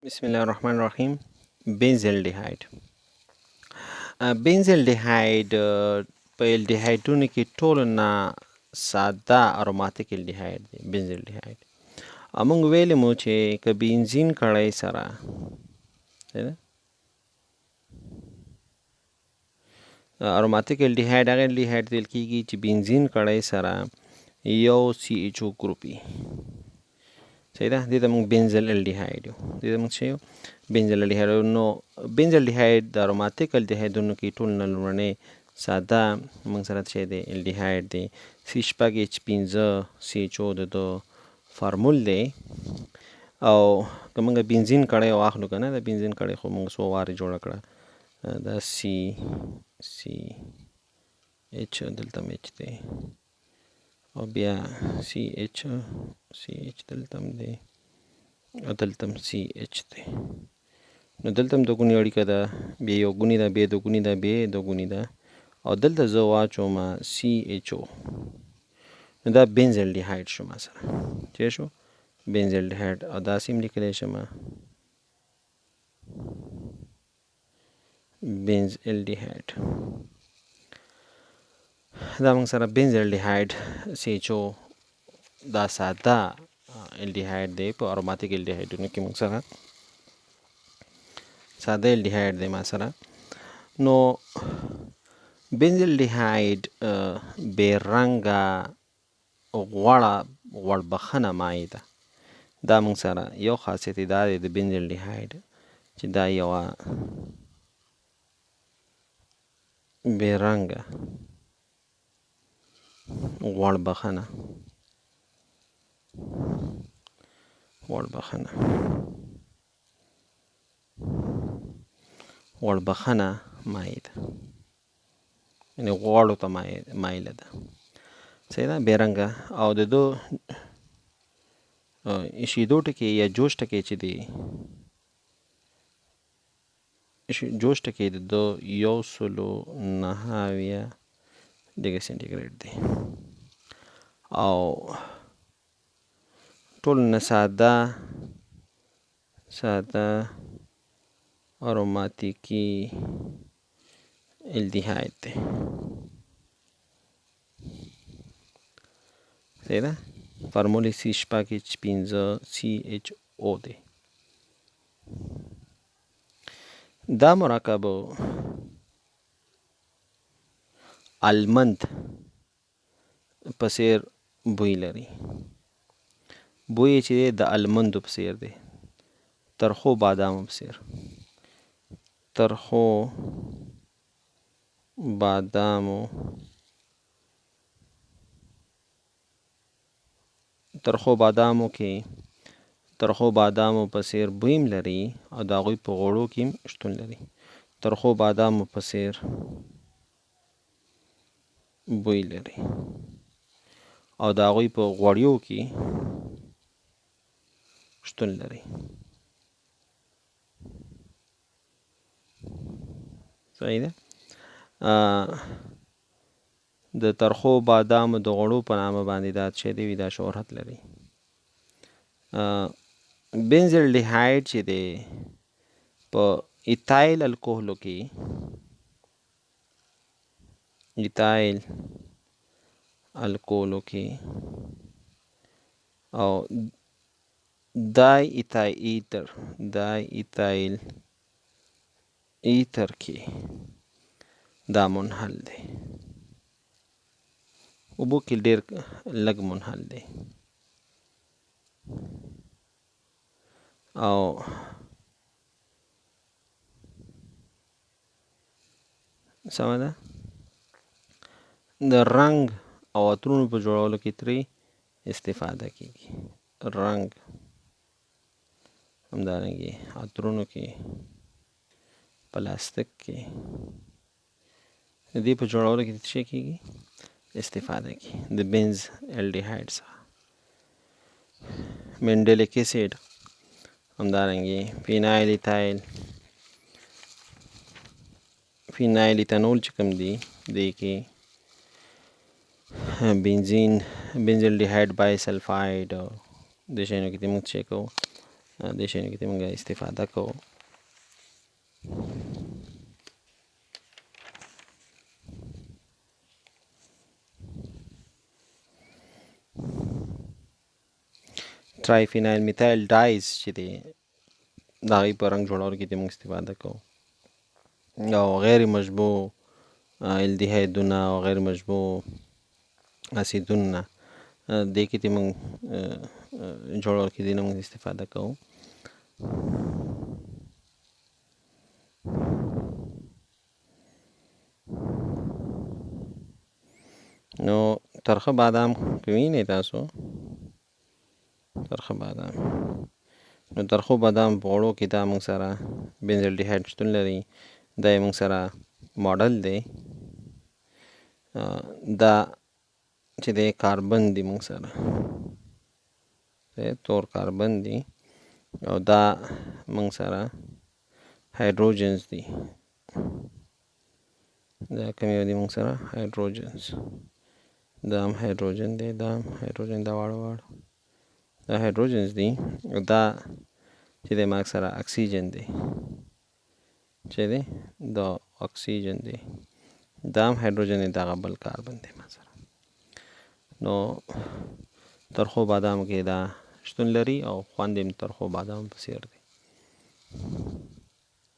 Bismillahirrahmanirrahim. Benzaldehyde. Benzaldehyde په الډیهایډونو کې ټولو نه ساده اروماتیک الډیهایډ دی بنزالډیهایډ. موږ ویلي مو چې که بنزین کړای سره اروماتیک الډیهایډ هغه الډیهایډ ویل کېږي چې بنزین کړای سره یو سی ایچ او ګروپ وي. صحیح ده، دې ته موږ بنزل الډیهایډ یو، دې ته موږ څه یو بنزل الډیهایډ. نو بنزل الډیهایډ د اروماتیک الډیهایډونو کې ټول نه لومړنی ساده موږ سره څه دی الډیهایډ دی. سی شپږ ایچ 5 سی ایچ او د ده فارمول دی. او که موږ بنزین کړی واخلو که نه، د بنزین کړی خو موږ څو وارې جوړه کړه، دا سی ایچ دلته م ایچ دی او بیا سی ایچ دلته م دی او دلته م سی ایچ دی. نو دلته م دوګونې اړیکه ده، بیا یو ګونې ده، بیا دوګونې ده، بیا دوګونې ده، او دلته زه واچوم سی ایچ او. نو دا بنزالډیهایډ شو ما سره. چی شو؟ بنزالډیهایډ. او داسې هم لیکلی شم بنزالډیهایډ. دا موږ سره بنزالډیهایډ سی ایچ او دا ساده الډیهایډ دی. په اروماتیک الډیهایډونو کې موږ سره ساده الډیهایډ دی ما سره. نو بنزالډیهایډ بې رنګه غوړ بخنه مایع ده. دا موږ سره یو خاصیت یې دا دی د بنزالډیهایډ چې دا یوه بې رنګه غوړ بخنه مایع ده، یعنې غوړو ته مایله ده. صحیح ده، بې رنګه. او د ده شیدو ټکي یا جوش ټکي چې دی، جوش ټکي د ده 109 ډګري سینټیګریډ دی. او ټول نه ساده اروماتیکي الډیهایډ دی. صحیح ده، فارمول سی شپږ ایچ 5 سی ایچ او دی. دا مرکب المند په څېر بوی لري. بوی یې چې دی د المندو په څېر دی، ترخو بادامو په څېر. ترخو بادامو په څېر بوی هم لري او د هغوی په غوړو کې هم شتون لري. ترخو بادامو په څېر بوی لري او د هغوی په غوړیو کې شتون لري. صحیح ده. د ترخو بادامو د غوړو په نامه باندې دا چې دی دا شهرت لري. بنزالډیهایډ چې دی په ایتایل الکوهلو کې او دای ایتایل ایتر کې دا منحل دی. اوبو کې ډېر لږ منحل دی. او سمه ده، د رنګ او عطرونو په جوړولو کې ترې استفاده کیږي. رنګ همدارنګې عطرونو کې، پلاستیک کې، د دې په جوړولو کې څه کیږي؟ استفاده کیږي د بنز الډیهایډ څخه. منډلیک اسید، همدارنګې فینایل ایتانول چې کوم دی، دې کې بنزالډیهایډ بای سلفایډ او دې شیانو کې موږ څه کوو؟ دې شیانو کې موږ استفاده کوو. ټرایفینایل میثایل ډایز چې دی د هغې په رنګ جوړولو کې موږ استفاده کوو، او غیر مشبوع الدیهایدونه او غیر مشبوع اسیدونه دې کې موږ جوړولو کې دې نه موږ استفاده کوو. نو ترخه بادام وینئ تاسو، ترخه بادام، نو ترخو بادام په غوړو کې دا موږ سره بنزالډیهایډ شتون لري. دا یې موږ سره ماډل دی، دا چې دی کاربن دی موږ سره تور کاربن دی، او دا موږ سره هایدروجنز دی. دا کوم یو دی موږ سره هایدروجنز، دا هم هایدروجن دی، دا هم هایدروجن، دا واړه دا هایدروجنز دی. دا چې دی ما سره اکسیجن دی، چې دی دا اکسیجن دی، دا هم هایدروجن دی، دا بل کاربن دی ما سره. نو ترخو بادام کې دا شتون لري او خوند یې ترخو بادام په څیر دی.